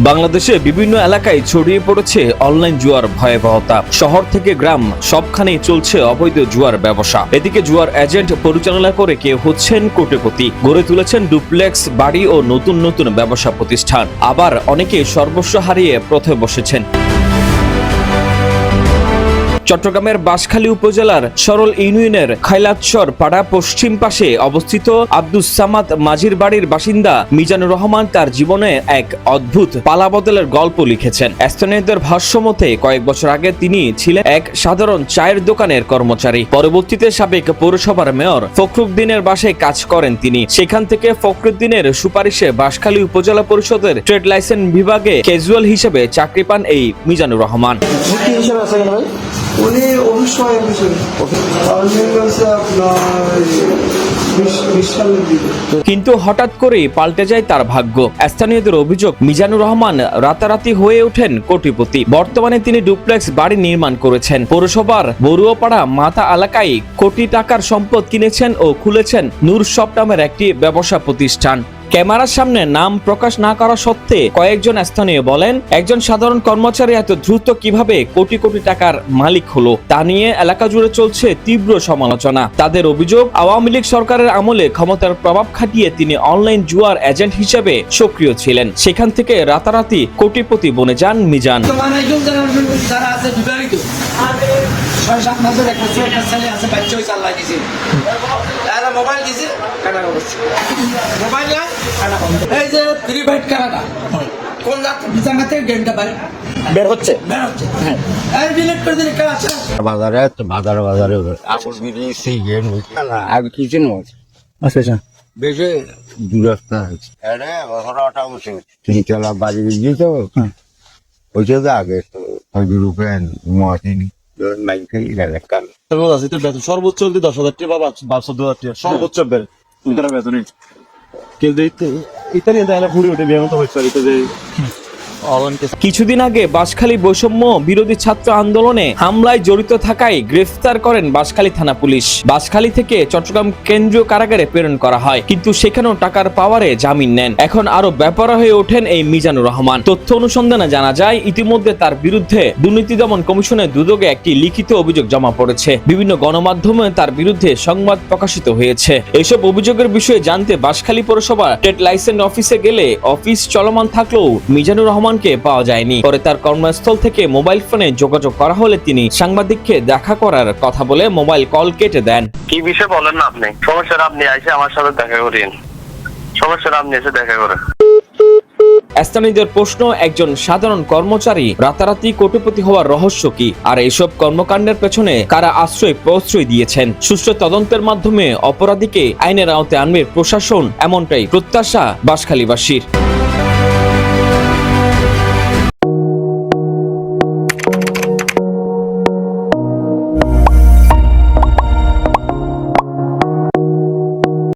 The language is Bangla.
বাংলাদেশে বিভিন্ন এলাকায় ছড়িয়ে পড়েছে অনলাইন জুয়ার ভয়াবহতা। শহর থেকে গ্রাম সবখানেই চলছে অবৈধ জুয়ার ব্যবসা। এদিকে জুয়ার এজেন্ট পরিচালনা করে কেউ হচ্ছেন কোটিপতি, গড়ে তুলেছেন ডুপ্লেক্স বাড়ি ও নতুন নতুন ব্যবসা প্রতিষ্ঠান। আবার অনেকে সর্বস্ব হারিয়ে পথে বসেছেন। চট্টগ্রামের বাঁশখালী উপজেলার সরল ইউনিয়নের খাইলাতচর পাড়া পশ্চিম পাশে অবস্থিত আব্দুস সামাদ মাঝির বাড়ির বাসিন্দা মিজানুর রহমান তার জীবনে এক অদ্ভুত পালাবদলের গল্প লিখেছেন। স্থানীয়দের ভাষ্যমতে কয়েক বছর আগে তিনি ছিলেন এক সাধারণ চায়ের দোকানের কর্মচারী। পরবর্তীতে সাবেক পৌরসভার মেয়র ফখরুদ্দিনের বাসায় কাজ করেন তিনি। সেখান থেকে ফখরুদ্দিনের সুপারিশে বাঁশখালী উপজেলা পরিষদের ট্রেড লাইসেন্স বিভাগে ক্যাজুয়াল হিসেবে চাকরি পান এই মিজানুর রহমান। কিন্তু হঠাৎ করেই পাল্টে যায় তার ভাগ্য। স্থানীয়দের অভিযোগ, মিজানুর রহমান রাতারাতি হয়ে ওঠেন কোটিপতি। বর্তমানে তিনি ডুপ্লেক্স বাড়ি নির্মাণ করেছেন। পৌরসভার বড়ুয়াপাড়া মাথা এলাকায় কোটি টাকার সম্পদ কিনেছেন ও খুলেছেন নূর শপ নামের একটি ব্যবসা প্রতিষ্ঠান। ক্যামেরার সামনে নাম প্রকাশ না করা সত্ত্বে কয়েকজন স্থানীয় বলেন, একজন সাধারণ কর্মচারী এত দ্রুত কিভাবে কোটি কোটি টাকার মালিক হলো তা নিয়ে এলাকা জুড়ে চলছে তীব্র সমালোচনা। তাদের অভিযোগ, আওয়ামী লীগ সরকারের আমলে ক্ষমতার প্রভাব খাটিয়ে তিনি অনলাইন জুয়ার এজেন্ট হিসেবে সক্রিয় ছিলেন। সেখান থেকে রাতারাতি কোটিপতি বনে যান মিজান। বের হচ্ছে বাজারে আগে কিছু নয়। আচ্ছা আচ্ছা, বেশি দূরস্থ তিনতলা বাড়ি গিয়ে তো ওইটা তো আগে রূপে সর্বোচ্চ 10,000 টাকা বা 12,000 টাকা সর্বোচ্চ বেতন। কেউ ইতালিয়ান ঘুরে উঠে বিয়ে হয়েছে। কিছুদিন আগে বাঁশখালী বৈষম্য বিরোধী ছাত্র আন্দোলনে হামলায় জড়িত থাকায় গ্রেফতার করেন বাঁশখালী থানা পুলিশ। বাঁশখালী থেকে চট্টগ্রাম কেন্দ্রীয় কারাগারে প্রেরণ করা হয়, কিন্তু সেখানেও টাকার পাওয়ারে জামিন নেন। এখন আরো ব্যাপারা হয়ে ওঠেন এই মিজানুর রহমান। তথ্য অনুসন্ধানে জানা যায়, ইতিমধ্যে তার বিরুদ্ধে দুর্নীতি দমন কমিশনের দুদকে একটি লিখিত অভিযোগ জমা পড়েছে। বিভিন্ন গণমাধ্যমে তার বিরুদ্ধে সংবাদ প্রকাশিত হয়েছে। এসব অভিযোগের বিষয়ে জানতে বাঁশখালী পৌরসভা ট্রেড লাইসেন্স অফিসে গেলে অফিস চলমান থাকলেও মিজানুর রহমান পাওয়া যায়নি। পরে তার কর্মস্থল থেকে মোবাইল ফোনে যোগাযোগ করা হলে তিনি সাংবাদিককে দেখা করার কথা বলে মোবাইল কল কেটে দেন। কি বিষয় বলেন না আপনি? সমস্যা আপনি এসে আমার সাথে দেখা করেন। সমস্যা আপনি এসে দেখা করেন। স্থানীয়দের প্রশ্ন, একজন সাধারণ কর্মচারী রাতারাতি কোটিপতি হওয়ার রহস্য কি? আর এসব কর্মকাণ্ডের পেছনে কারা আশ্রয় প্রশ্রয় দিয়েছেন? সুষ্ঠু তদন্তের মাধ্যমে অপরাধীকে আইনের আওতায় আনবে প্রশাসন, এমনটাই প্রত্যাশা বাঁশখালীবাসীর।